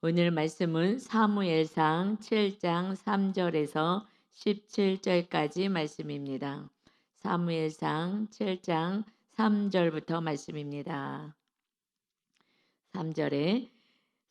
오늘 말씀은 사무엘상 7장 3절에서 17절까지 말씀입니다. 사무엘상 7장 3절부터 말씀입니다. 3절에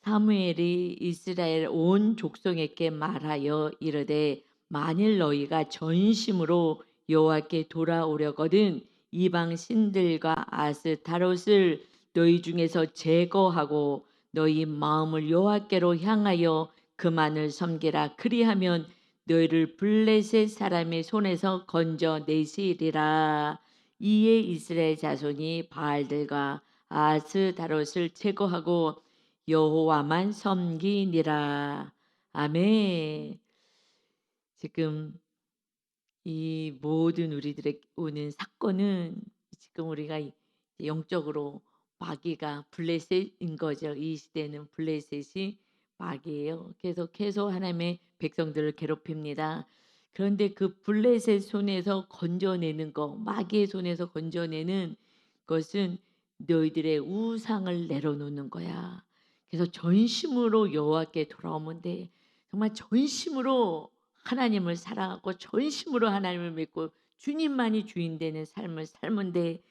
사무엘이 이스라엘 온 족속에게 말하여 이르되 만일 너희가 전심으로 여호와께 돌아오려거든 이방 신들과 아스타롯을 너희 중에서 제거하고 너희 마음을 여호와께로 향하여 그만을 섬기라. 그리하면 너희를 블레셋 사람의 손에서 건져내시리라. 이에 이스라엘 자손이 바알들과 아스타롯을 제거하고 여호와만 섬기니라. 아멘. 지금 이 모든 우리들에게 오는 사건은 지금 우리가 영적으로 마귀가 블레셋인 거죠. 이 시대는 블레셋이 마귀예요. 계속 하나님의 백성들을 괴롭힙니다. 그런데 그 블레셋 손에서 건져내는 거, 마귀의 손에서 건져내는 것은 너희들의 우상을 내려놓는 거야. 그래서 전심으로 여호와께 돌아오면 돼. 정말 전심으로 하나님을 사랑하고 전심으로 하나님을 믿고 주님만이 주인 되는 삶을 살면데,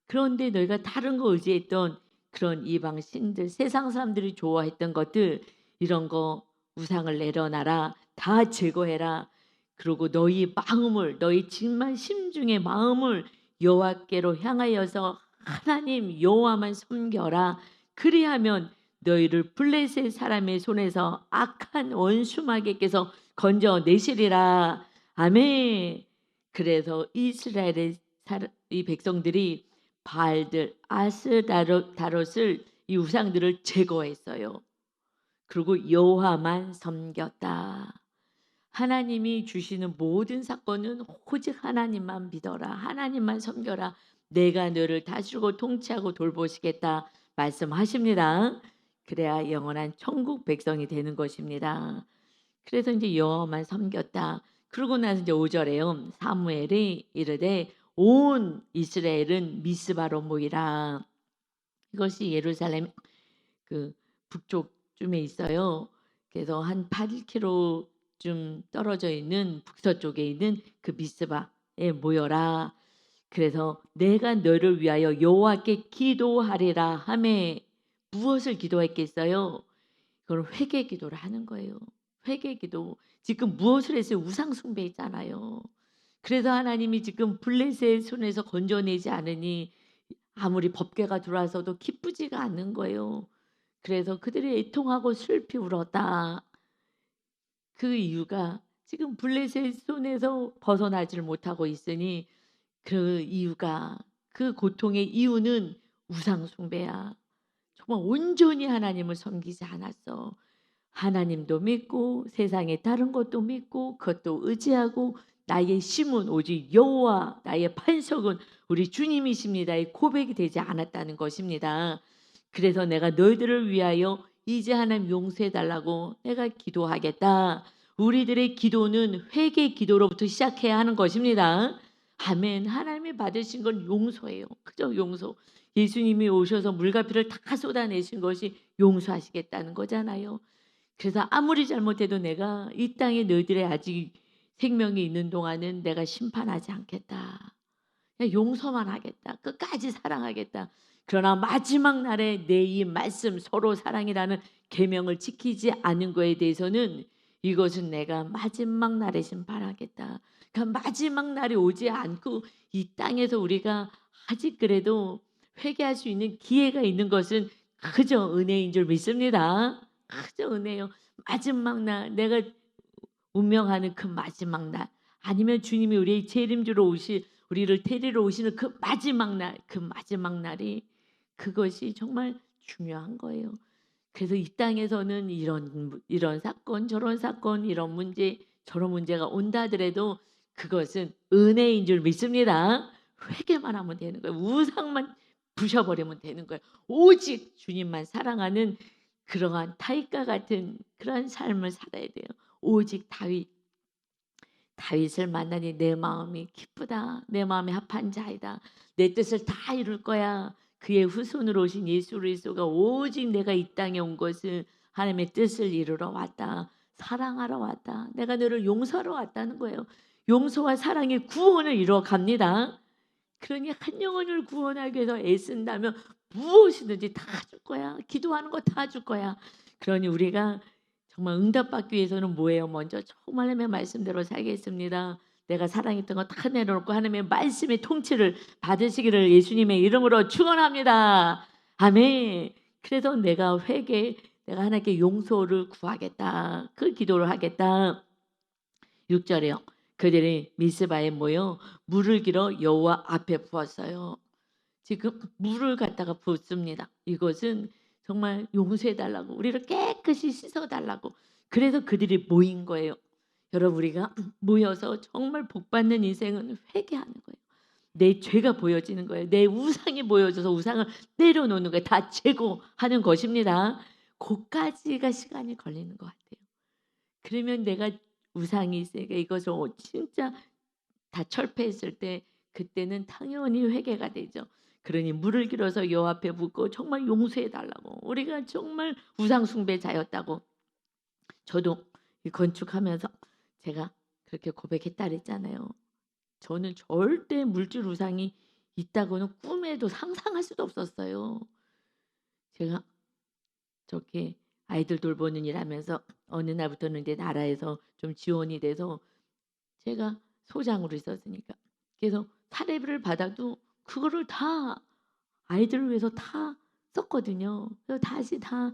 그런데 너희가 다른 거 의지했던 그런 이방 신들, 세상 사람들이 좋아했던 것들, 이런 거 우상을 내려놔라. 다 제거해라. 그리고 너희 마음을, 너희 정말 심중의 마음을 여호와께로 향하여서 하나님 여호와만 섬겨라. 그리하면 너희를 블레셋 사람의 손에서 악한 원수 마귀께서 건져내시리라. 아멘. 그래서 이스라엘의 이 백성들이 바알들, 아스다롯을, 이 우상들을 제거했어요. 그리고 여호와만 섬겼다. 하나님이 주시는 모든 사건은 오직 하나님만 믿어라. 하나님만 섬겨라. 내가 너를 다스리고 통치하고 돌보시겠다 말씀하십니다. 그래야 영원한 천국 백성이 되는 것입니다. 그래서 이제 여호와만 섬겼다. 그러고 나서 이제 5절에요. 사무엘이 이르되 온 이스라엘은 미스바로 모이라. 이것이 예루살렘 그 북쪽쯤에 있어요. 그래서 한 8km쯤 떨어져 있는 북서쪽에 있는 그 미스바에 모여라. 그래서 내가 너를 위하여 여호와께 기도하리라 하매, 무엇을 기도했겠어요? 그건 회개 기도를 하는 거예요. 회개 기도. 지금 무엇을 했어요? 우상 숭배했잖아요. 그래서 하나님이 지금 블레셋의 손에서 건져내지 않으니 아무리 법궤가 들어와서도 기쁘지가 않는 거예요. 그래서 그들이 애통하고 슬피 울었다. 그 이유가 지금 블레셋 손에서 벗어나지를 못하고 있으니, 그 이유가, 그 고통의 이유는 우상 숭배야. 정말 온전히 하나님을 섬기지 않았어. 하나님도 믿고 세상에 다른 것도 믿고 그것도 의지하고 나의 힘은 오직 여호와, 나의 반석은 우리 주님이십니다의 고백이 되지 않았다는 것입니다. 그래서 내가 너희들을 위하여 이제 하나님 용서해 달라고 내가 기도하겠다. 우리들의 기도는 회개 기도로부터 시작해야 하는 것입니다. 아멘. 하나님이 받으신 건 용서예요. 그저 용서. 예수님이 오셔서 물과 피를 다 쏟아내신 것이 용서하시겠다는 거잖아요. 그래서 아무리 잘못해도 내가 이 땅에 너희들의 아직 생명이 있는 동안은 내가 심판하지 않겠다. 그냥 용서만 하겠다. 끝까지 사랑하겠다. 그러나 마지막 날에 내 이 말씀, 서로 사랑이라는 계명을 지키지 않은 거에 대해서는 이것은 내가 마지막 날에 심판하겠다. 그러니까 마지막 날이 오지 않고 이 땅에서 우리가 아직 그래도 회개할 수 있는 기회가 있는 것은 그저 은혜인 줄 믿습니다. 그저 은혜요. 마지막 날, 내가 운명하는 그 마지막 날, 아니면 주님이 우리의 재림주로 우리를 데리러 오시는 그 마지막 날, 그 마지막 날이, 그것이 정말 중요한 거예요. 그래서 이 땅에서는 이런 사건, 저런 사건, 이런 문제, 저런 문제가 온다 하더라도 그것은 은혜인 줄 믿습니다. 회개만 하면 되는 거예요. 우상만 부셔버리면 되는 거예요. 오직 주님만 사랑하는 그러한 타익과 같은 그런 삶을 살아야 돼요. 오직 다윗을 만나니 내 마음이 기쁘다. 내 마음이 합한 자이다. 내 뜻을 다 이룰 거야. 그의 후손으로 오신 예수 그리스도가 오직 내가 이 땅에 온 것은 하나님의 뜻을 이루러 왔다. 사랑하러 왔다. 내가 너를 용서하러 왔다는 거예요. 용서와 사랑이 구원을 이루어 갑니다. 그러니 한 영혼을 구원하기 위해서 애쓴다면 무엇이든지 다 줄 거야. 기도하는 거 다 줄 거야. 그러니 우리가 정말 응답받기 위해서는 뭐예요? 먼저 정말 하나님의 말씀대로 살겠습니다. 내가 사랑했던 거 다 내려놓고 하나님의 말씀의 통치를 받으시기를 예수님의 이름으로 축원합니다. 아멘. 그래서 내가 하나님께 용서를 구하겠다. 그 기도를 하겠다. 6절에요. 그들이 미스바에 모여 물을 길어 여호와 앞에 부었어요. 지금 물을 갖다가 붓습니다. 이것은 정말 용서해 달라고, 우리를 깨끗이 씻어 달라고. 그래서 그들이 모인 거예요. 여러분, 우리가 모여서 정말 복 받는 인생은 회개하는 거예요. 내 죄가 보여지는 거예요. 내 우상이 보여져서 우상을 내려놓는 거예요. 다 제거하는 것입니다. 그까지가 시간이 걸리는 것 같아요. 그러면 내가 우상이 있으니까 이것을 진짜 다 철폐했을 때 그때는 당연히 회개가 되죠. 그러니 물을 길어서 여호와 앞에 붓고 정말 용서해 달라고. 우리가 정말 우상 숭배자였다고. 저도 이 건축하면서 제가 그렇게 고백했다 그랬잖아요. 저는 절대 물질 우상이 있다고는 꿈에도 상상할 수도 없었어요. 제가 저렇게 아이들 돌보는 일 하면서 어느 날부터는 이제 나라에서 좀 지원이 돼서 제가 소장으로 있었으니까. 그래서 사례비를 받아도 그거를 다 아이들을 위해서 다 썼거든요. 그래서 다시 다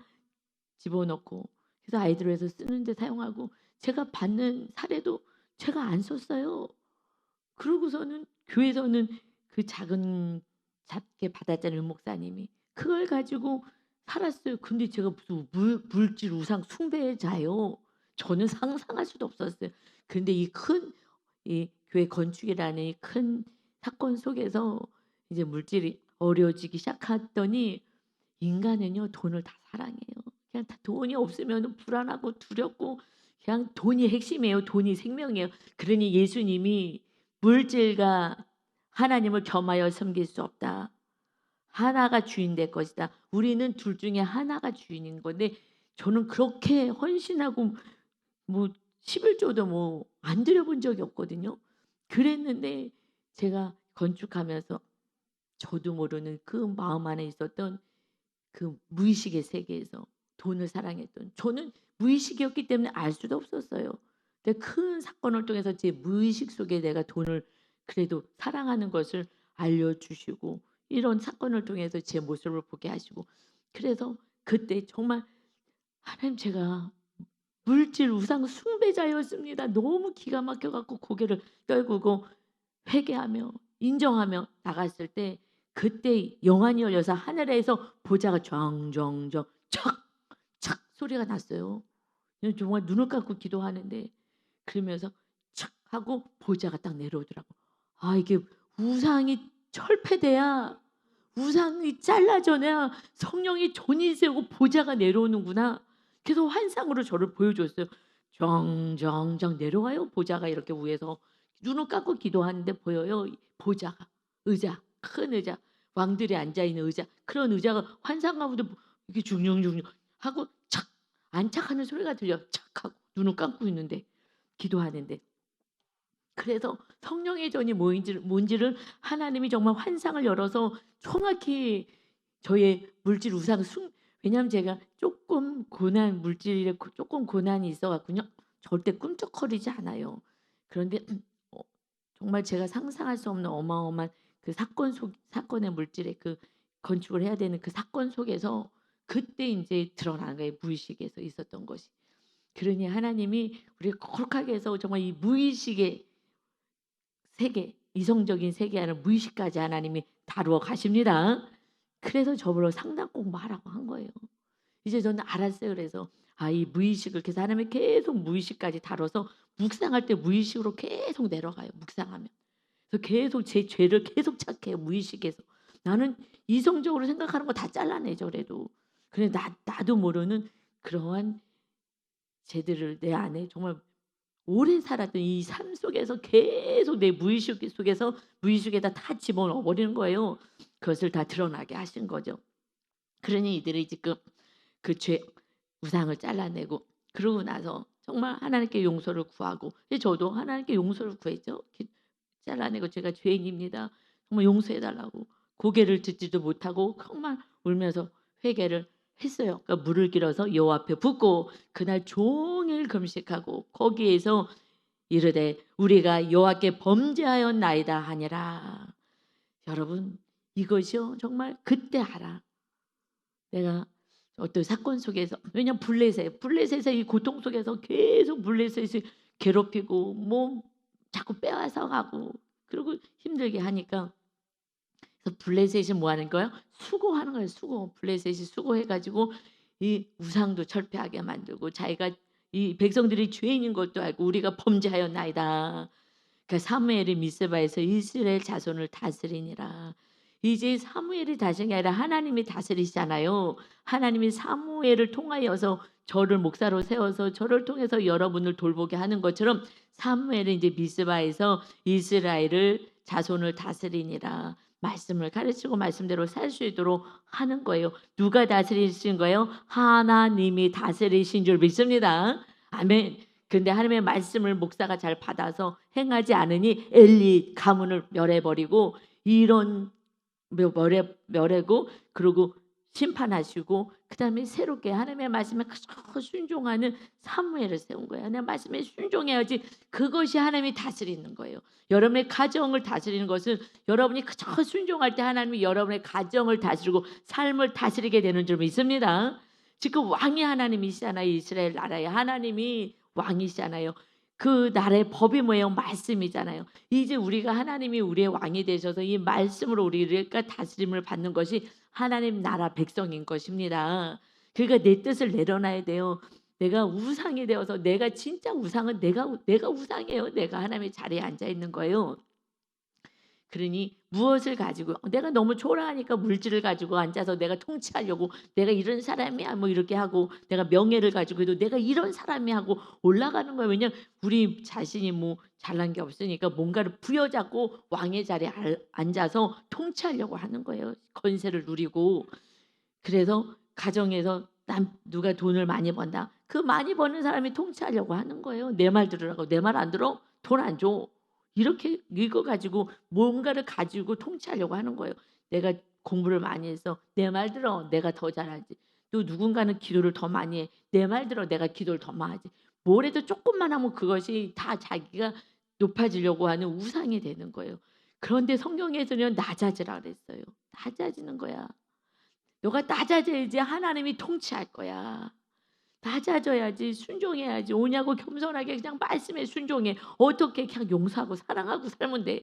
집어넣고, 그래서 아이들을 위해서 쓰는데 사용하고, 제가 받는 사례도 제가 안 썼어요. 그러고서는 교회에서는 그 작게 받았잖아요, 목사님이. 그걸 가지고 살았어요. 근데 제가 무슨 물질 우상 숭배자요. 저는 상상할 수도 없었어요. 근데 이 교회 건축이라는 이 큰 사건 속에서 이제 물질이 어려워지기 시작했더니, 인간은요 돈을 다 사랑해요. 그냥 다 돈이 없으면 불안하고 두렵고, 그냥 돈이 핵심이에요. 돈이 생명이에요. 그러니 예수님이 물질과 하나님을 겸하여 섬길 수 없다. 하나가 주인 될 것이다. 우리는 둘 중에 하나가 주인인 건데, 저는 그렇게 헌신하고 뭐 11조도 뭐 안 드려본 적이 없거든요. 그랬는데 제가 건축하면서 저도 모르는 그 마음 안에 있었던 그 무의식의 세계에서 돈을 사랑했던, 저는 무의식이었기 때문에 알 수도 없었어요. 근데 큰 사건을 통해서 제 무의식 속에 내가 돈을 그래도 사랑하는 것을 알려주시고, 이런 사건을 통해서 제 모습을 보게 하시고, 그래서 그때 정말 하나님, 제가 물질 우상 숭배자였습니다. 너무 기가 막혀 갖고 고개를 떨구고 회개하며 인정하며 나갔을 때, 그때 영안이 열려서 하늘에서 보자가 정 착착 소리가 났어요. 정말 눈을 감고 기도하는데, 그러면서 착 하고 보자가 딱 내려오더라고. 아, 이게 우상이 철폐돼야, 우상이 잘라져야 성령이 존이 세우고 보자가 내려오는구나. 그래서 환상으로 저를 보여줬어요. 정정정 내려와요. 보자가 이렇게 위에서 눈을 감고 기도하는데 보여요. 보자가, 의자, 큰 의자, 왕들이 앉아 있는 의자, 그런 의자가 환상 가운데 이렇게 중중중 하고 착 안착하는 소리가 들려. 착 하고 눈을 감고 있는데 기도하는데, 그래서 성령의 전이 뭔지를 하나님이 정말 환상을 열어서 정확히 저의 물질 우상 왜냐하면 제가 조금 물질에 조금 고난이 있어갖군요. 절대 꿈쩍거리지 않아요. 그런데 어, 정말 제가 상상할 수 없는 어마어마한 그 사건의 물질의 그 건축을 해야 되는 그 사건 속에서 그때 이제 드러난 거예요. 무의식에서 있었던 것이. 그러니 하나님이 우리가 거룩하게 해서 정말 이 무의식의 세계, 이성적인 세계 안을 무의식까지 하나님이 다루어 가십니다. 그래서 저보러 상담 공부하라고 한 거예요. 이제 저는 알았어요. 그래서 이 무의식을, 그래서 하나님이 계속 무의식까지 다뤄서 묵상할 때 무의식으로 계속 내려가요. 묵상하면. 그래서 계속 제 죄를 계속 찾게요. 무의식에서. 나는 이성적으로 생각하는 거 다 잘라내죠. 그래도. 근데 나도 모르는 그러한 죄들을 내 안에 정말 오래 살았던 이 삶 속에서 계속 내 무의식 속에서 무의식에다 다 집어넣어 버리는 거예요. 그것을 다 드러나게 하신 거죠. 그러니 이들이 지금 그 죄, 우상을 잘라내고 그러고 나서 정말 하나님께 용서를 구하고 저도 하나님께 용서를 구했죠. 잘라내고 제가 죄인입니다. 정말 용서해 달라고 고개를 듣지도 못하고 정말 울면서 회개를 했어요. 그러니까 물을 길어서 여호와 앞에 붓고 그날 종일 금식하고 거기에서 이르되 우리가 여호와께 범죄하였나이다 하니라. 여러분 이것이요 정말 그때 알아. 내가 어떤 사건 속에서 왜냐면 블레셋의 이 고통 속에서 계속 블레셋이 괴롭히고 뭐 자꾸 빼앗아 가고 그리고 힘들게 하니까 그래서 블레셋이 뭐 하는 거예요? 수고하는 거예요. 수고. 블레셋이 수고해 가지고 이 우상도 철폐하게 만들고 자기가 이 백성들이 죄인인 것도 알고 우리가 범죄하였나이다. 그러니까 사무엘이 미스바에서 이스라엘 자손을 다스리니라. 이제 사무엘이 다스리는 게 아니라 하나님이 다스리시잖아요. 하나님이 사무엘을 통하여서 저를 목사로 세워서 저를 통해서 여러분을 돌보게 하는 것처럼 사무엘은 이제 미스바에서 이스라엘을 자손을 다스리니라. 말씀을 가르치고 말씀대로 살 수 있도록 하는 거예요. 누가 다스리신 거예요? 하나님이 다스리신 줄 믿습니다. 아멘. 근데 하나님의 말씀을 목사가 잘 받아서 행하지 않으니 엘리 가문을 멸해버리고 이런 멸하고 그리고 심판하시고 그다음에 새롭게 하나님의 말씀에 그저 순종하는 사무엘을 세운 거예요. 하나님의 말씀에 순종해야지 그것이 하나님이 다스리는 거예요. 여러분의 가정을 다스리는 것은 여러분이 그저 순종할 때 하나님이 여러분의 가정을 다스리고 삶을 다스리게 되는 줄 믿습니다. 지금 왕이 하나님이시잖아요. 이스라엘 나라에 하나님이 왕이시잖아요. 그 나라의 법이 뭐예요? 말씀이잖아요. 이제 우리가 하나님이 우리의 왕이 되셔서 이 말씀으로 우리가 다스림을 받는 것이 하나님 나라 백성인 것입니다. 그러니까 내 뜻을 내려놔야 돼요. 내가 우상이 되어서 내가 진짜 우상은 내가 우상이에요. 내가 하나님의 자리에 앉아 있는 거예요. 그러니 무엇을 가지고 내가 너무 초라하니까 물질을 가지고 앉아서 내가 통치하려고 내가 이런 사람이야 뭐 이렇게 하고 내가 명예를 가지고 해도 내가 이런 사람이 하고 올라가는 거예요. 왜냐면 우리 자신이 뭐 잘난 게 없으니까 뭔가를 부여잡고 왕의 자리에 앉아서 통치하려고 하는 거예요. 권세를 누리고. 그래서 가정에서 누가 돈을 많이 번다. 그 많이 버는 사람이 통치하려고 하는 거예요. 내 말 들으라고. 내 말 안 들어? 돈 안 줘. 이렇게 이거 가지고 뭔가를 가지고 통치하려고 하는 거예요. 내가 공부를 많이 해서 내 말 들어 내가 더 잘하지. 또 누군가는 기도를 더 많이 해. 내 말 들어 내가 기도를 더 많이 하지. 뭘 해도 조금만 하면 그것이 다 자기가 높아지려고 하는 우상이 되는 거예요. 그런데 성경에서는 낮아지라 그랬어요. 낮아지는 거야. 너가 낮아져야지 하나님이 통치할 거야. 낮아져야지 순종해야지. 오냐고 겸손하게 그냥 말씀에 순종해. 어떻게 그냥 용서하고 사랑하고 살면 돼.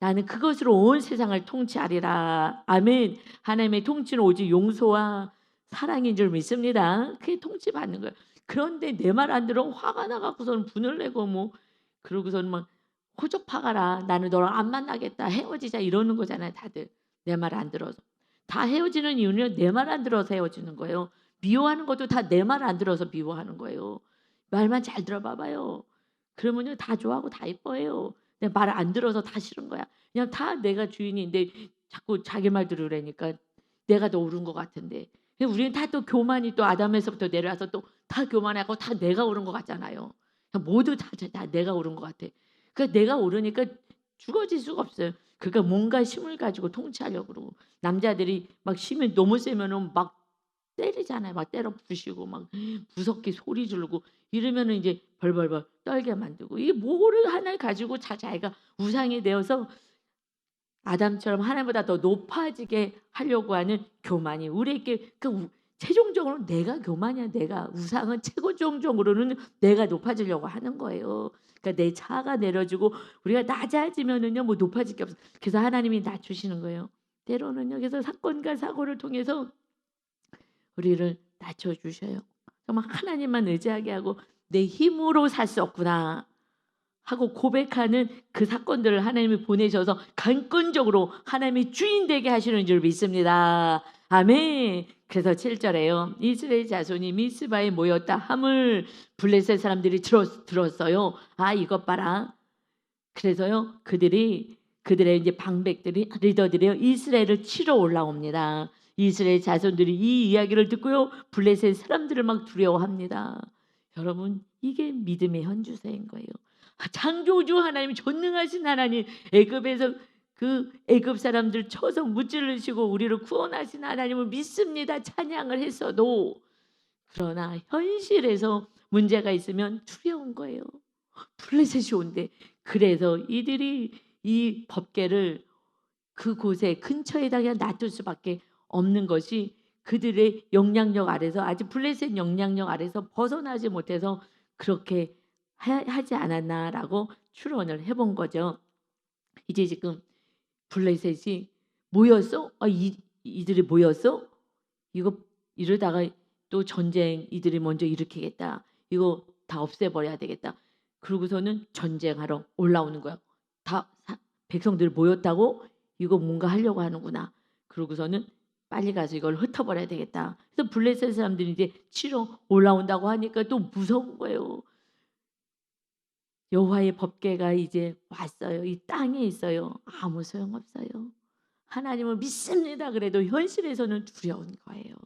나는 그것으로 온 세상을 통치하리라. 아멘. 하나님의 통치는 오직 용서와 사랑인 줄 믿습니다. 그게 통치받는 거예요. 그런데 내 말 안 들어 화가 나갖고서는 분을 내고 뭐 그러고서는 막 호적파가라. 나는 너랑 안 만나겠다. 헤어지자 이러는 거잖아요. 다들 내 말 안 들어서. 다 헤어지는 이유는 내 말 안 들어서 헤어지는 거예요. 미워하는 것도 다 내 말 안 들어서 미워하는 거예요. 말만 잘 들어봐봐요. 그러면요 다 좋아하고 다 이뻐해요. 내 말 안 들어서 다 싫은 거야. 그냥 다 내가 주인인데 자꾸 자기 말 들으라니까 내가 더 옳은 것 같은데. 우리는 다 또 교만이 또 아담에서부터 내려와서 또 다 교만하고 다 내가 옳은 것 같잖아요. 모두 다 내가 옳은 것 같아. 그러니까 내가 옳으니까 죽어질 수가 없어요. 그러니까 뭔가 힘을 가지고 통치하려고 그러고 남자들이 막 힘이 너무 세면은 막 때리잖아요. 막 때려 부시고 막 무섭게 소리 지르고 이러면은 이제 벌벌벌 떨게 만들고 이게 뭐를 하나를 가지고 자기가 우상이 되어서 아담처럼 하나님보다 더 높아지게 하려고 하는 교만이 우리에게 최종적으로 내가 교만이야. 내가 우상은 최고종적으로는 내가 높아지려고 하는 거예요. 그러니까 내 차가 내려지고 우리가 낮아지면은요 뭐 높아질 게 없어. 그래서 하나님이 낮추시는 거예요. 때로는요. 그래서 사건과 사고를 통해서 우리를 낮춰 주셔요. 정말 하나님만 의지하게 하고 내 힘으로 살 수 없구나 하고 고백하는 그 사건들을 하나님이 보내셔서 강권적으로 하나님이 주인 되게 하시는 줄 믿습니다. 아멘. 그래서 7절에요. 이스라엘 자손이 미스바에 모였다 함을 블레셋 사람들이 들었어요. 아 이것 봐라. 그래서요 그들의 이제 방백들이 리더들이요 이스라엘을 치러 올라옵니다. 이스라엘 자손들이 이 이야기를 듣고요, 블레셋 사람들을 막 두려워합니다. 여러분, 이게 믿음의 현주소인 거예요. 창조주 하나님, 전능하신 하나님, 애굽에서 그 애굽 사람들 쳐서 무찌르시고 우리를 구원하신 하나님을 믿습니다. 찬양을 했어도, 그러나 현실에서 문제가 있으면 두려운 거예요. 블레셋이 온대. 그래서 이들이 이 법궤를 그곳에 근처에다 그냥 놔둘 수밖에 없는 것이, 그들의 영향력 아래서, 아직 블레셋 영향력 아래서 벗어나지 못해서 그렇게 하지 않았나라고 추론을 해본 거죠. 이제 지금 블레셋이 모였어? 이들이 모였어? 이거 이러다가 또 전쟁 이들이 먼저 일으키겠다. 이거 다 없애버려야 되겠다. 그러고서는 전쟁하러 올라오는 거야. 다 백성들 모였다고? 이거 뭔가 하려고 하는구나. 그러고서는 빨리 가서 이걸 흩어버려야 되겠다. 그래서 블레셋 사람들이 이제 치러 올라온다고 하니까 또 무서운 거예요. 여호와의 법궤가 이제 왔어요. 이 땅에 있어요. 아무 소용없어요. 하나님을 믿습니다. 그래도 현실에서는 두려운 거예요.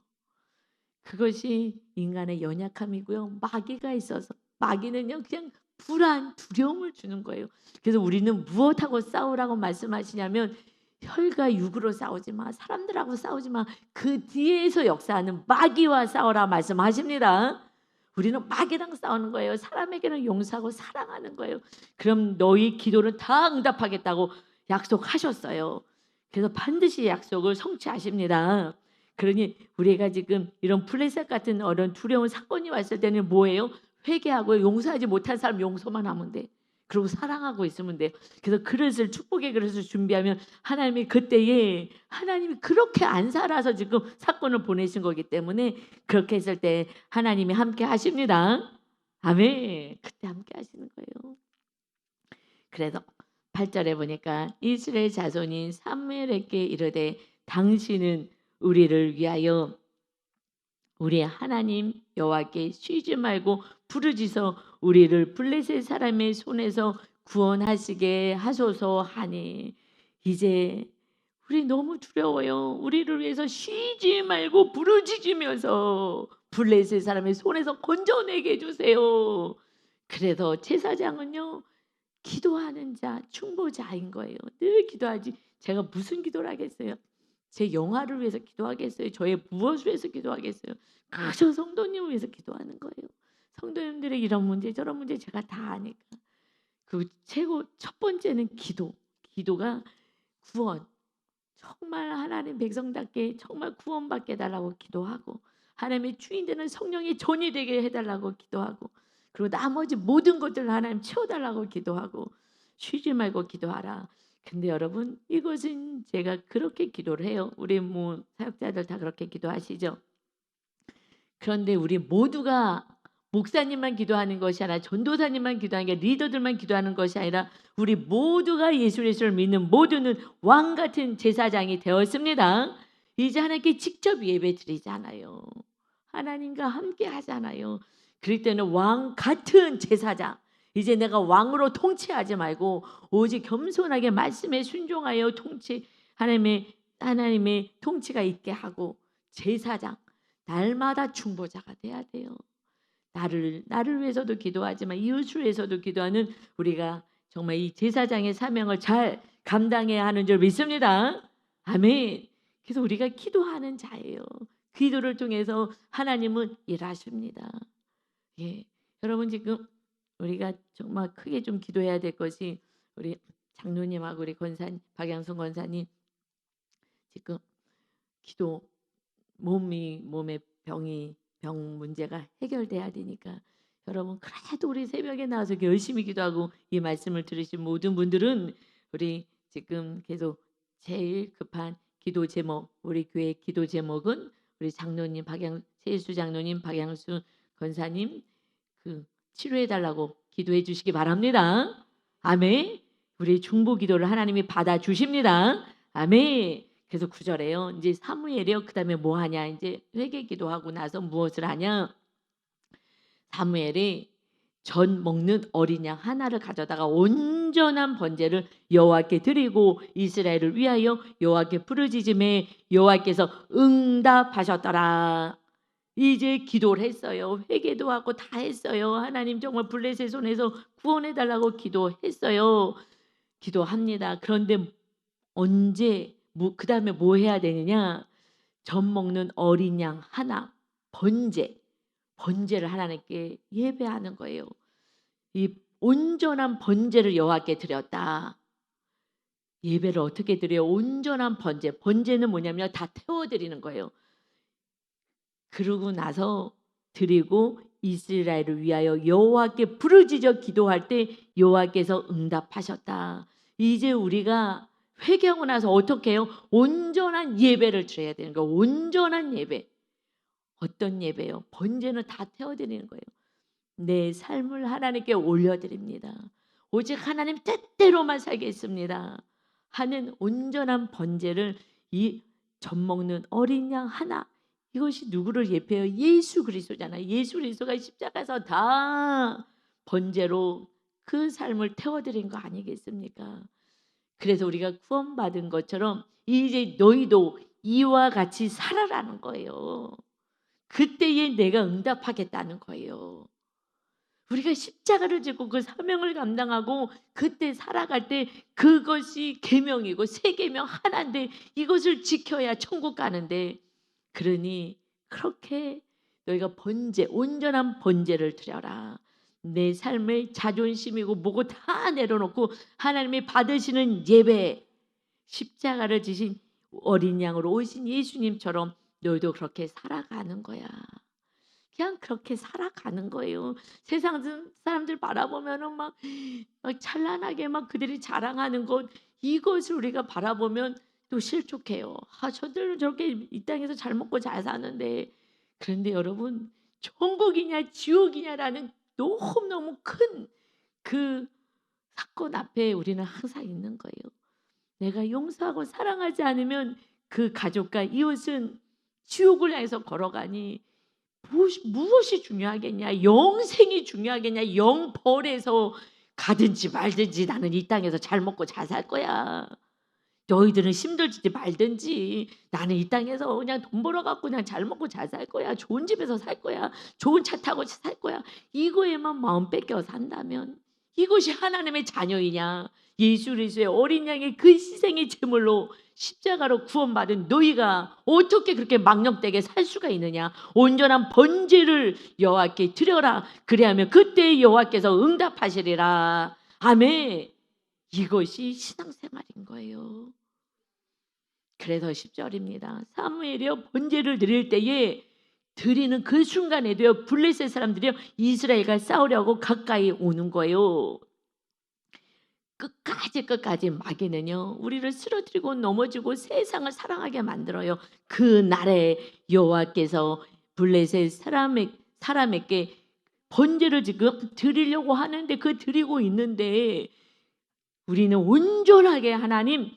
그것이 인간의 연약함이고요. 마귀가 있어서, 마귀는요 그냥 불안, 두려움을 주는 거예요. 그래서 우리는 무엇하고 싸우라고 말씀하시냐면, 혈과 육으로 싸우지 마, 사람들하고 싸우지 마, 그 뒤에서 역사하는 마귀와 싸우라 말씀하십니다. 우리는 마귀랑 싸우는 거예요. 사람에게는 용서하고 사랑하는 거예요. 그럼 너희 기도는 다 응답하겠다고 약속하셨어요. 그래서 반드시 약속을 성취하십니다. 그러니 우리가 지금 이런 블레셋 같은 어려운 두려운 사건이 왔을 때는 뭐예요? 회개하고 용서하지 못한 사람 용서만 하면 돼. 그리고 사랑하고 있으면 돼. 그래서 그릇을, 축복의 그릇을 준비하면 하나님이 그때에, 하나님이 그렇게 안 살아서 지금 사건을 보내신 거기 때문에, 그렇게 했을 때 하나님이 함께 하십니다. 아멘. 그때 함께 하시는 거예요. 그래서 8절에 보니까 이스라엘 자손인 사무엘에게 이르되 당신은 우리를 위하여 우리 하나님 여호와께 쉬지 말고 부르짖어 우리를 블레셋 사람의 손에서 구원하시게 하소서 하니, 이제 우리 너무 두려워요. 우리를 위해서 쉬지 말고 부르짖으면서 블레셋 사람의 손에서 건져내게 해주세요. 그래서 제사장은요, 기도하는 자, 충보자인 거예요. 늘 기도하지. 제가 무슨 기도를 하겠어요? 제 영화를 위해서 기도하겠어요? 저의 무엇을 위해서 기도하겠어요? 그저 성도님을 위해서 기도하는 거예요. 성도님들의 이런 문제 저런 문제 제가 다 아니까. 그 최고 첫 번째는 기도. 기도가 구원. 정말 하나님 백성답게 정말 구원받게 해달라고 기도하고, 하나님의 주인 되는 성령의 전이 되게 해달라고 기도하고, 그리고 나머지 모든 것들을 하나님 채워달라고 기도하고, 쉬지 말고 기도하라. 근데 여러분, 이것은 제가 그렇게 기도를 해요. 우리 사역자들 다 그렇게 기도하시죠. 그런데 우리 모두가 목사님만 기도하는 것이 아니라, 전도사님만 기도하는 게, 리더들만 기도하는 것이 아니라 우리 모두가 예수 그리스도를 믿는 모두는 왕 같은 제사장이 되었습니다. 이제 하나님께 직접 예배 드리잖아요. 하나님과 함께 하잖아요. 그럴 때는 왕 같은 제사장, 이제 내가 왕으로 통치하지 말고 오직 겸손하게 말씀에 순종하여 하나님의 통치가 있게 하고, 제사장, 날마다 중보자가 돼야 돼요. 나를 위해서도 기도하지만 이웃을 위해서도 기도하는 우리가 정말 이 제사장의 사명을 잘 감당해야 하는 줄 믿습니다. 아멘. 그래서 우리가 기도하는 자예요. 기도를 통해서 하나님은 일하십니다. 예, 여러분, 지금 우리가 정말 크게 좀 기도해야 될 것이, 우리 장로님하고 우리 박양순 권사님 지금 기도, 몸의 병 문제가 해결돼야 되니까, 여러분 그래도 우리 새벽에 나와서 열심히 기도하고 이 말씀을 들으신 모든 분들은 우리 지금 계속 제일 급한 기도 제목, 우리 교회 기도 제목은 우리 장로님 최일수 장로님, 박양수 권사님 그 치료해 달라고 기도해 주시기 바랍니다. 아멘. 우리 중보 기도를 하나님이 받아 주십니다. 아멘. 그래서 9절에요. 이제 사무엘이요. 그다음에 뭐 하냐? 이제 회개 기도하고 나서 무엇을 하냐? 사무엘이 전 먹는 어린 양 하나를 가져다가 온전한 번제를 여호와께 드리고 이스라엘을 위하여 여호와께 부르짖음에 여호와께서 응답하셨더라. 이제 기도를 했어요. 회개도 하고 다 했어요. 하나님 정말 블레셋의 손에서 구원해 달라고 기도했어요. 기도합니다. 그런데 언제 그다음에 뭐 해야 되느냐? 젖 먹는 어린 양 하나 번제를 하나님께 예배하는 거예요. 이 온전한 번제를 여호와께 드렸다. 예배를 어떻게 드려요? 온전한 번제. 번제는 뭐냐면 다 태워드리는 거예요. 그러고 나서 드리고 이스라엘을 위하여 여호와께 부르짖어 기도할 때 여호와께서 응답하셨다. 이제 우리가 회개하고 나서 어떻게 해요? 온전한 예배를 드려야 되는 거예요. 온전한 예배. 어떤 예배요? 번제는 다 태워드리는 거예요. 내 삶을 하나님께 올려드립니다. 오직 하나님 뜻대로만 살겠습니다 하는 온전한 번제를 이 젖먹는 어린 양 하나, 이것이 누구를 예표해요? 예수 그리스도잖아요. 예수 그리스도가 십자가에서 다 번제로 그 삶을 태워드린 거 아니겠습니까? 그래서 우리가 구원받은 것처럼 이제 너희도 이와 같이 살아라는 거예요. 그때에 내가 응답하겠다는 거예요. 우리가 십자가를 지고 그 사명을 감당하고 그때 살아갈 때 그것이 계명이고 세 계명 하나인데 이것을 지켜야 천국 가는데, 그러니 그렇게 너희가 번제, 온전한 번제를 드려라. 내 삶의 자존심이고 뭐고 다 내려놓고 하나님이 받으시는 예배, 십자가를 지신 어린 양으로 오신 예수님처럼 너희도 그렇게 살아가는 거야. 그냥 그렇게 살아가는 거예요. 세상 사람들 바라보면은 막 찬란하게 막 그들이 자랑하는 것, 이것을 우리가 바라보면 또 실족해요. 저들은 저렇게 이 땅에서 잘 먹고 잘 사는데. 그런데 여러분, 천국이냐 지옥이냐라는 너무너무 큰 그 사건 앞에 우리는 항상 있는 거예요. 내가 용서하고 사랑하지 않으면 그 가족과 이웃은 지옥을 향해서 걸어가니 무엇이 중요하겠냐? 영생이 중요하겠냐? 영벌에서 가든지 말든지 나는 이 땅에서 잘 먹고 잘 살 거야. 너희들은 힘들지 말든지 나는 이 땅에서 그냥 돈 벌어갖고 그냥 잘 먹고 잘 살 거야. 좋은 집에서 살 거야. 좋은 차 타고 살 거야. 이거에만 마음 뺏겨 산다면 이것이 하나님의 자녀이냐? 예수 그리스도의 어린 양의 그 희생의 제물로 십자가로 구원받은 너희가 어떻게 그렇게 망령되게 살 수가 있느냐? 온전한 번제를 여호와께 드려라. 그래야면 그때 여호와께서 응답하시리라. 아멘. 이것이 신앙생활인 거예요. 그래서 10절입니다. 사무엘이여 번제를 드릴 때에 드리는 그 순간에도요, 블레셋 사람들이요 이스라엘과 싸우려고 가까이 오는 거예요. 끝까지 마귀는요 우리를 쓰러뜨리고 넘어지고 세상을 사랑하게 만들어요. 그 날에 여호와께서 블레셋 사람에게 번제를 지금 드리려고 하는데 그 드리고 있는데 우리는 온전하게 하나님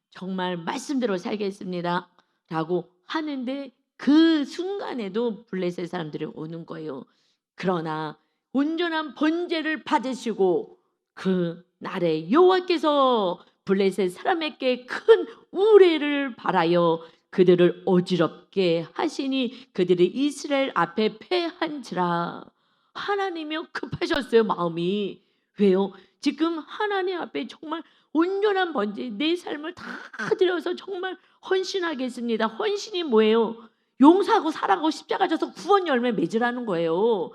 정말 말씀대로 살겠습니다 라고 하는데 그 순간에도 블레셋 사람들이 오는 거예요. 그러나 온전한 번제를 받으시고 그 날에 여호와께서 블레셋 사람에게 큰 우레를 바라여 그들을 어지럽게 하시니 그들이 이스라엘 앞에 패한지라. 하나님이요 급하셨어요. 마음이. 왜요? 지금 하나님 앞에 정말 온전한 번제 내 삶을 다 드려서 정말 헌신하겠습니다. 헌신이 뭐예요? 용서하고 사랑하고 십자가 져서 구원 열매 맺으라는 거예요.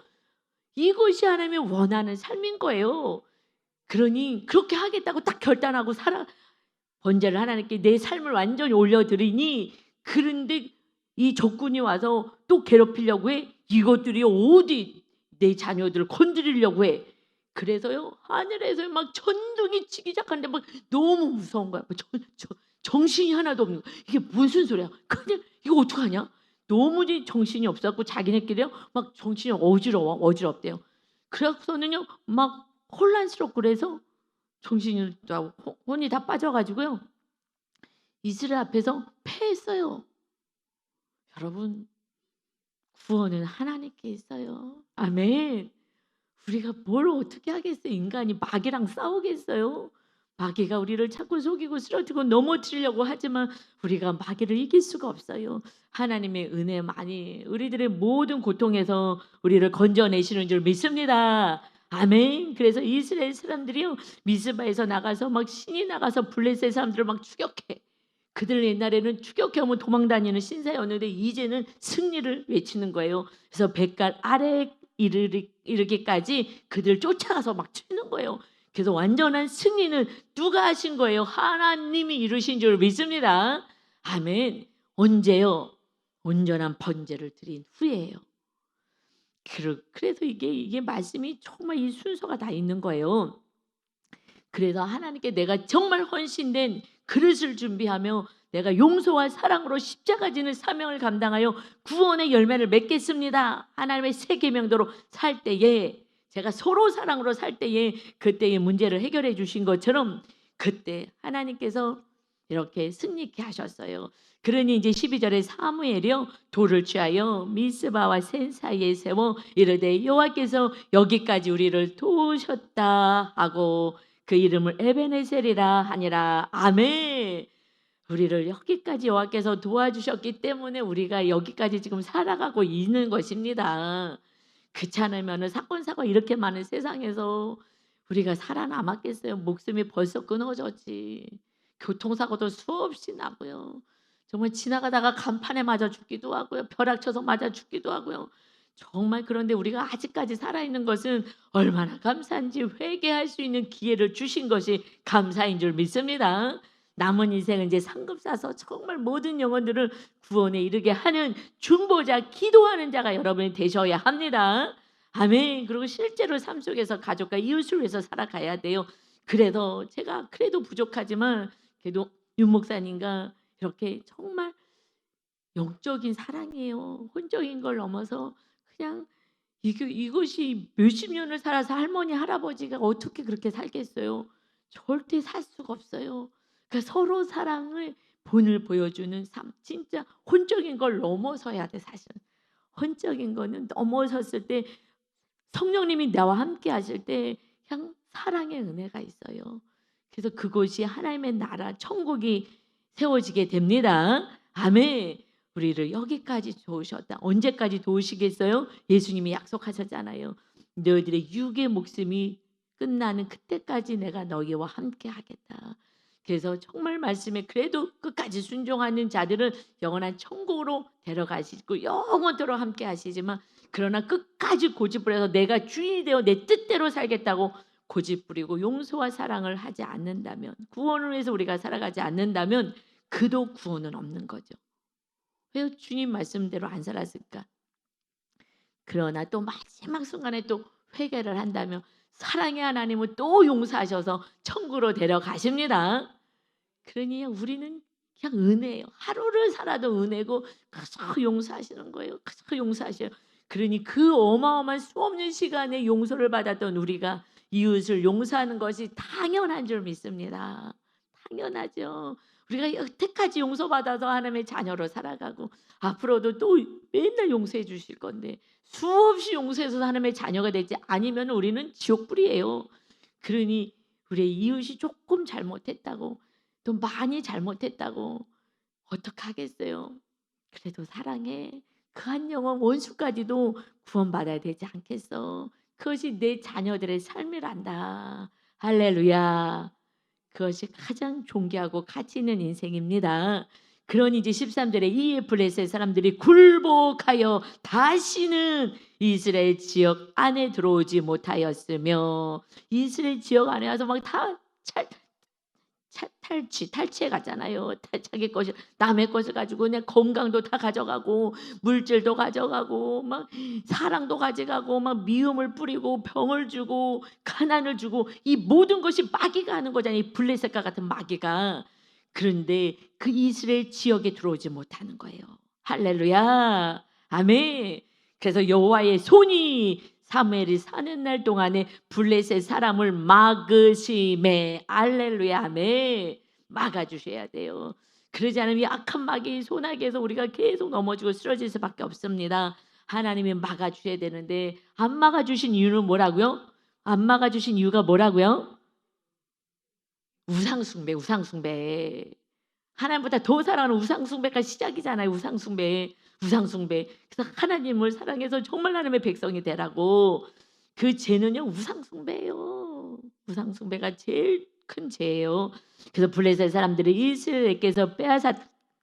이것이 하나님이 원하는 삶인 거예요. 그러니 그렇게 하겠다고 딱 결단하고 번제를 하나님께 내 삶을 완전히 올려드리니, 그런데 이 적군이 와서 또 괴롭히려고 해. 이것들이 어디 내 자녀들을 건드리려고 해. 그래서요 하늘에서 막 천둥이 치기 시작하는데 막 너무 무서운 거야. 정신이 하나도 없는 거야. 이게 무슨 소리야? 그냥 이거 어떡하냐? 너무 정신이 없었고 자기네끼리요 막 정신이 어지럽대요. 그래서는요 막 혼란스럽고 그래서 정신이 혼이 다 빠져가지고요 이스라엘 앞에서 패했어요. 여러분, 구원은 하나님께 있어요. 아멘. 우리가 뭘 어떻게 하겠어요. 인간이 마귀랑 싸우겠어요. 마귀가 우리를 자꾸 속이고 쓰러뜨리고 넘어뜨리려고 하지만 우리가 마귀를 이길 수가 없어요. 하나님의 은혜만이 우리들의 모든 고통에서 우리를 건져내시는 줄 믿습니다. 아멘. 그래서 이스라엘 사람들이요, 미스바에서 나가서 막 신이 나가서 블레셋 사람들을 막 추격해. 그들 옛날에는 추격해오면 도망다니는 신사였는데 이제는 승리를 외치는 거예요. 그래서 뱃갈 아래 이르기까지 그들 쫓아가서 막 치는 거예요. 그래서 완전한 승리는 누가 하신 거예요? 하나님이 이루신 줄 믿습니다. 아멘. 언제요? 온전한 번제를 드린 후에요. 그래서 이게 말씀이 정말 이 순서가 다 있는 거예요. 그래서 하나님께 내가 정말 헌신된 그릇을 준비하며 내가 용서와 사랑으로 십자가 지는 사명을 감당하여 구원의 열매를 맺겠습니다. 하나님의 새 계명대로 살 때에, 제가 서로 사랑으로 살 때에 그때의 문제를 해결해 주신 것처럼 그때 하나님께서 이렇게 승리케 하셨어요. 그러니 이제 12절에 사무엘이요, 돌을 취하여 미스바와 센 사이에 세워 이르되 여호와께서 여기까지 우리를 도우셨다 하고 그 이름을 에베네셀이라 하니라. 아멘. 우리를 여기까지 여호와께서 도와주셨기 때문에 우리가 여기까지 지금 살아가고 있는 것입니다. 그렇지 않으면 사건 사고 이렇게 많은 세상에서 우리가 살아남았겠어요? 목숨이 벌써 끊어졌지. 교통사고도 수없이 나고요. 정말 지나가다가 간판에 맞아 죽기도 하고요. 벼락쳐서 맞아 죽기도 하고요. 정말 그런데 우리가 아직까지 살아있는 것은 얼마나 감사한지 회개할 수 있는 기회를 주신 것이 감사인 줄 믿습니다. 남은 인생은 이제 상급 사서 정말 모든 영혼들을 구원에 이르게 하는 중보자, 기도하는 자가 여러분이 되셔야 합니다. 아멘. 그리고 실제로 삶 속에서 가족과 이웃을 위해서 살아가야 돼요. 그래도 제가 그래도 부족하지만 그래도 윤 목사님과 이렇게 정말 영적인 사랑이에요. 혼적인 걸 넘어서 그냥 이것이 몇십 년을 살아서 할머니 할아버지가 어떻게 그렇게 살겠어요? 절대 살 수가 없어요. 그러니까 서로 사랑을 본을 보여주는 삶, 진짜 혼적인 걸 넘어서야 돼. 사실 혼적인 거는 넘어섰을 때 성령님이 나와 함께 하실 때 그냥 사랑의 은혜가 있어요. 그래서 그곳이 하나님의 나라 천국이 세워지게 됩니다. 아멘. 우리를 여기까지 도우셨다. 언제까지 도우시겠어요? 예수님이 약속하셨잖아요. 너희들의 육의 목숨이 끝나는 그때까지 내가 너희와 함께 하겠다. 그래서 정말 말씀에 그래도 끝까지 순종하는 자들은 영원한 천국으로 데려가시고 영원토록 함께 하시지만, 그러나 끝까지 고집부려서 내가 주인이 되어 내 뜻대로 살겠다고 고집부리고 용서와 사랑을 하지 않는다면, 구원을 위해서 우리가 살아가지 않는다면 그도 구원은 없는 거죠. 왜 주님 말씀대로 안 살았을까? 그러나 또 마지막 순간에 또 회개를 한다면 사랑의 하나님은 또 용서하셔서 천국으로 데려가십니다. 그러니 우리는 그냥 은혜예요. 하루를 살아도 은혜고 계속 용서하시는 거예요. 계속 용서하셔요. 그러니 그 어마어마한 수없는 시간에 용서를 받았던 우리가 이웃을 용서하는 것이 당연한 줄 믿습니다. 당연하죠. 우리가 여태까지 용서받아서 하나님의 자녀로 살아가고 앞으로도 또 맨날 용서해 주실 건데, 수없이 용서해서 하나님의 자녀가 되지 아니면 우리는 지옥불이에요. 그러니 우리의 이웃이 조금 잘못했다고, 또 많이 잘못했다고 어떡하겠어요. 그래도 사랑해. 그 한 영혼 원수까지도 구원받아야 되지 않겠어. 그것이 내 자녀들의 삶이란다. 할렐루야. 그것이 가장 존귀하고 가치 있는 인생입니다. 그러니 이제 13절에 이에 블레셋 사람들이 굴복하여 다시는 이스라엘 지역 안에 들어오지 못하였으며, 이스라엘 지역 안에 와서 막 다 탈취해 가잖아요. 자기 것이 남의 것을 가지고 그냥 건강도 다 가져가고 물질도 가져가고 막 사랑도 가져가고 막 미움을 뿌리고 병을 주고 가난을 주고, 이 모든 것이 마귀가 하는 거잖아요. 이 블레셋과 같은 마귀가. 그런데 그 이스라엘 지역에 들어오지 못하는 거예요. 할렐루야. 아멘. 그래서 여호와의 손이 사무엘이 사는 날 동안에 블레셋 사람을 막으심에, 할렐루야, 아멘. 막아주셔야 돼요. 그러지 않으면 악한 마귀 소나기에서 우리가 계속 넘어지고 쓰러질 수밖에 없습니다. 하나님이 막아주셔야 되는데 안 막아주신 이유는 뭐라고요? 안 막아주신 이유가 뭐라고요? 우상숭배, 우상숭배. 하나님보다 더 사랑하는 우상숭배가 시작이잖아요. 우상숭배, 우상숭배. 그래서 하나님을 사랑해서 정말 하나님의 백성이 되라고. 그 죄는요 우상숭배예요. 우상숭배가 제일 큰 죄예요. 그래서 블레셋 사람들이 이스라엘께서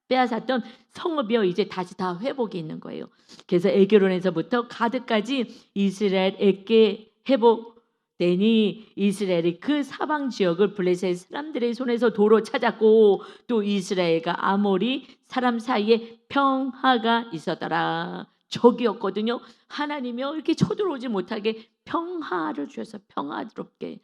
빼앗았던 성읍이요 이제 다시 다 회복이 있는 거예요. 그래서 에게론에서부터 가드까지 이스라엘에게 회복되니 이스라엘이 그 사방 지역을 블레셋 사람들의 손에서 도로 찾았고 또 이스라엘과 아모리 사람 사이에 평화가 있었더라. 적이었거든요. 하나님이요 이렇게 쳐들어오지 못하게 평화를 주셔서 평화롭게.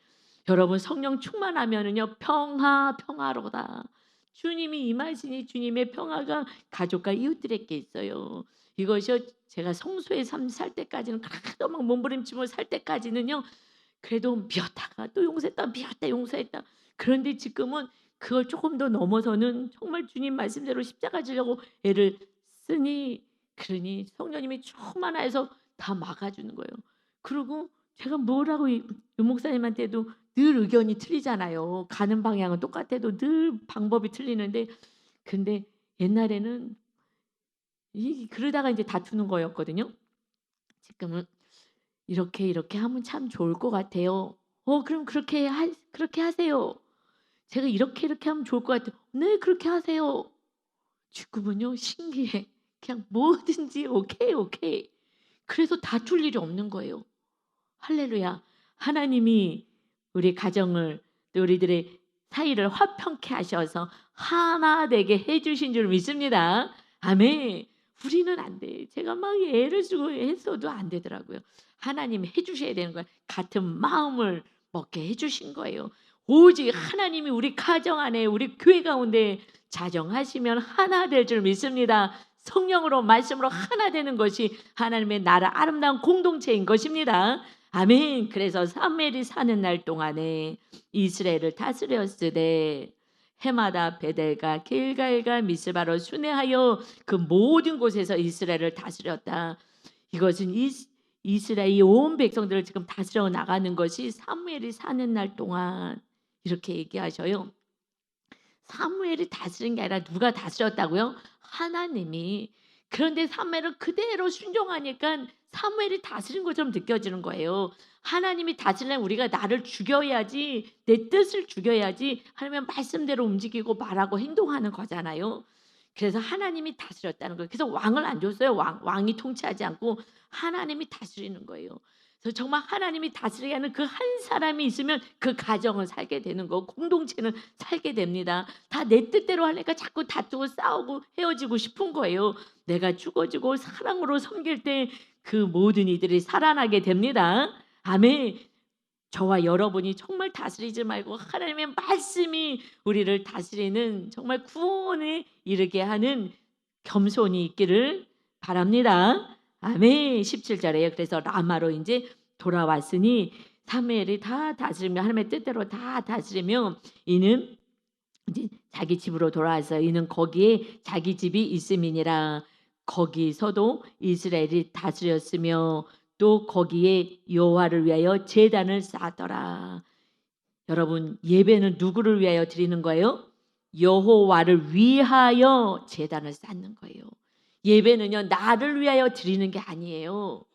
여러분 성령 충만하면은요 평화로다. 주님이 임하시니 주님의 평화가 가족과 이웃들에게 있어요. 이것이 제가 성소의 삶 살 때까지는 그래도 막 몸부림치고 살 때까지는요 그래도 미웠다가 또 용서했다 미웠다 용서했다. 그런데 지금은 그걸 조금 더 넘어서는 정말 주님 말씀대로 십자가 지려고 애를 쓰니 그러니 성령님이 충만해서 다 막아주는 거예요. 그리고 제가 뭐라고 유 목사님한테도 늘 의견이 틀리잖아요. 가는 방향은 똑같아도 늘 방법이 틀리는데 근데 옛날에는 그러다가 이제 다투는 거였거든요. 지금은 이렇게 하면 참 좋을 것 같아요. 그럼 그렇게 하세요. 제가 이렇게 하면 좋을 것 같아요. 네, 그렇게 하세요. 지금은요 신기해. 그냥 뭐든지 오케이. 그래서 다툴 일이 없는 거예요. 할렐루야. 하나님이 우리 가정을 또 우리들의 사이를 화평케 하셔서 하나 되게 해주신 줄 믿습니다. 아멘. 우리는 안 돼. 제가 막 애를 쓰고 했어도 안 되더라고요. 하나님이 해주셔야 되는 거예요. 같은 마음을 먹게 해주신 거예요. 오직 하나님이 우리 가정 안에 우리 교회 가운데 자정하시면 하나 될 줄 믿습니다. 성령으로 말씀으로 하나 되는 것이 하나님의 나라 아름다운 공동체인 것입니다. 아멘. 그래서 사무엘이 사는 날 동안에 이스라엘을 다스렸으되 해마다 베델과 길갈과 미스바로 순회하여 그 모든 곳에서 이스라엘을 다스렸다. 이것은 이스라엘이 온 백성들을 지금 다스려 나가는 것이 사무엘이 사는 날 동안 이렇게 얘기하셔요. 사무엘이 다스린 게 아니라 누가 다스렸다고요? 하나님이. 그런데 사무엘은 그대로 순종하니까 사무엘이 다스린 것처럼 느껴지는 거예요. 하나님이 다스리려면 우리가 나를 죽여야지, 내 뜻을 죽여야지 하나님의 말씀대로 움직이고 말하고 행동하는 거잖아요. 그래서 하나님이 다스렸다는 거예요. 그래서 왕을 안 줬어요. 왕이 통치하지 않고 하나님이 다스리는 거예요. 그래서 정말 하나님이 다스리게 하는 그 한 사람이 있으면 그 가정을 살게 되는 거, 공동체는 살게 됩니다. 다 내 뜻대로 하니까 자꾸 다투고 싸우고 헤어지고 싶은 거예요. 내가 죽어지고 사랑으로 섬길 때 그 모든 이들이 살아나게 됩니다. 아멘. 저와 여러분이 정말 다스리지 말고 하나님의 말씀이 우리를 다스리는 정말 구원에 이르게 하는 겸손이 있기를 바랍니다. 아멘. 17절에요. 그래서 라마로 이제 돌아왔으니 사무엘이 다 다스리며 하나님의 뜻대로 다 다스리며 이는 이제 자기 집으로 돌아와서 이는 거기에 자기 집이 있음이니라. 거기서도 이스라엘이 다스렸으며 또 거기에 여호와를 위하여 제단을 쌓았더라. 여러분 예배는 누구를 위하여 드리는 거예요? 여호와를 위하여 제단을 쌓는 거예요. 예배는요 나를 위하여 드리는 게 아니에요.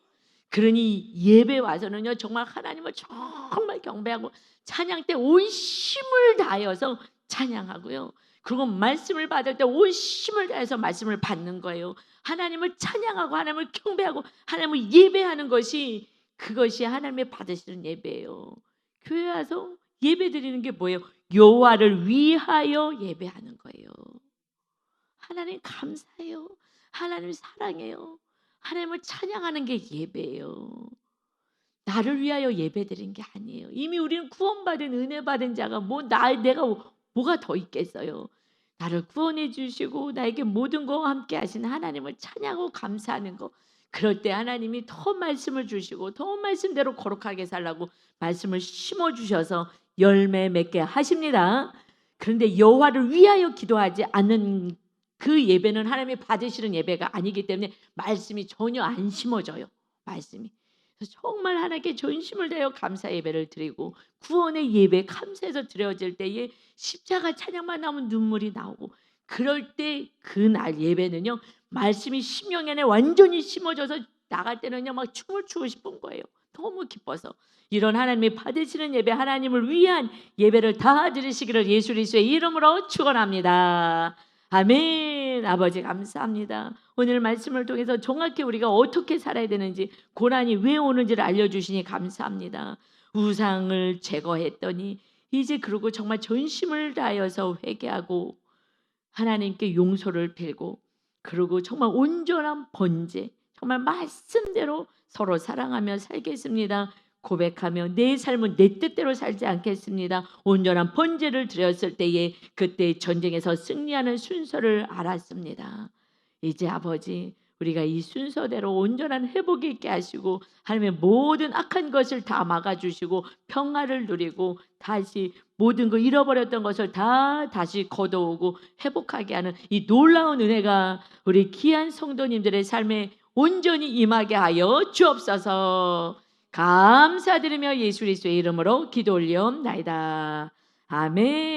그러니 예배 와서는요 정말 하나님을 정말 경배하고 찬양 때 온 힘을 다하여서 찬양하고요. 그리고 말씀을 받을 때 온 힘을 다해서 말씀을 받는 거예요. 하나님을 찬양하고 하나님을 경배하고 하나님을 예배하는 것이 그것이 하나님의 받으시는 예배예요. 교회 와서 예배 드리는 게 뭐예요? 여호와를 위하여 예배하는 거예요. 하나님 감사해요. 하나님 사랑해요. 하나님을 찬양하는 게 예배예요. 나를 위하여 예배드린 게 아니에요. 이미 우리는 구원받은 은혜 받은 자가 내가 뭐가 더 있겠어요. 나를 구원해 주시고 나에게 모든 거 함께 하신 하나님을 찬양하고 감사하는 거. 그럴 때 하나님이 더 말씀을 주시고 더 말씀대로 거룩하게 살라고 말씀을 심어 주셔서 열매 맺게 하십니다. 그런데 여호와를 위하여 기도하지 않는 그 예배는 하나님이 받으시는 예배가 아니기 때문에 말씀이 전혀 안 심어져요. 말씀이. 그래서 정말 하나님께 전심을 다하여 감사 예배를 드리고 구원의 예배 감사해서 드려질 때에 십자가 찬양만 나오면 눈물이 나오고 그럴 때 그날 예배는요 말씀이 심령 안에 완전히 심어져서 나갈 때는요 막 춤을 추고 싶은 거예요. 너무 기뻐서 이런 하나님이 받으시는 예배 하나님을 위한 예배를 다 드리시기를 예수 그리스도의 이름으로 축원합니다. 아멘. 아버지 감사합니다. 오늘 말씀을 통해서 정확히 우리가 어떻게 살아야 되는지 고난이 왜 오는지를 알려주시니 감사합니다. 우상을 제거했더니 이제 그러고 정말 전심을 다하여서 회개하고 하나님께 용서를 빌고 그리고 정말 온전한 번제 정말 말씀대로 서로 사랑하며 살겠습니다. 고백하며 내 삶은 내 뜻대로 살지 않겠습니다. 온전한 번제를 드렸을 때에 그때 전쟁에서 승리하는 순서를 알았습니다. 이제 아버지 우리가 이 순서대로 온전한 회복이 있게 하시고 하나님의 모든 악한 것을 다 막아주시고 평화를 누리고 다시 모든 거 잃어버렸던 것을 다 다시 걷어오고 회복하게 하는 이 놀라운 은혜가 우리 귀한 성도님들의 삶에 온전히 임하게 하여 주옵소서. 감사드리며 예수 그리스도의 이름으로 기도 올리옵나이다. 아멘.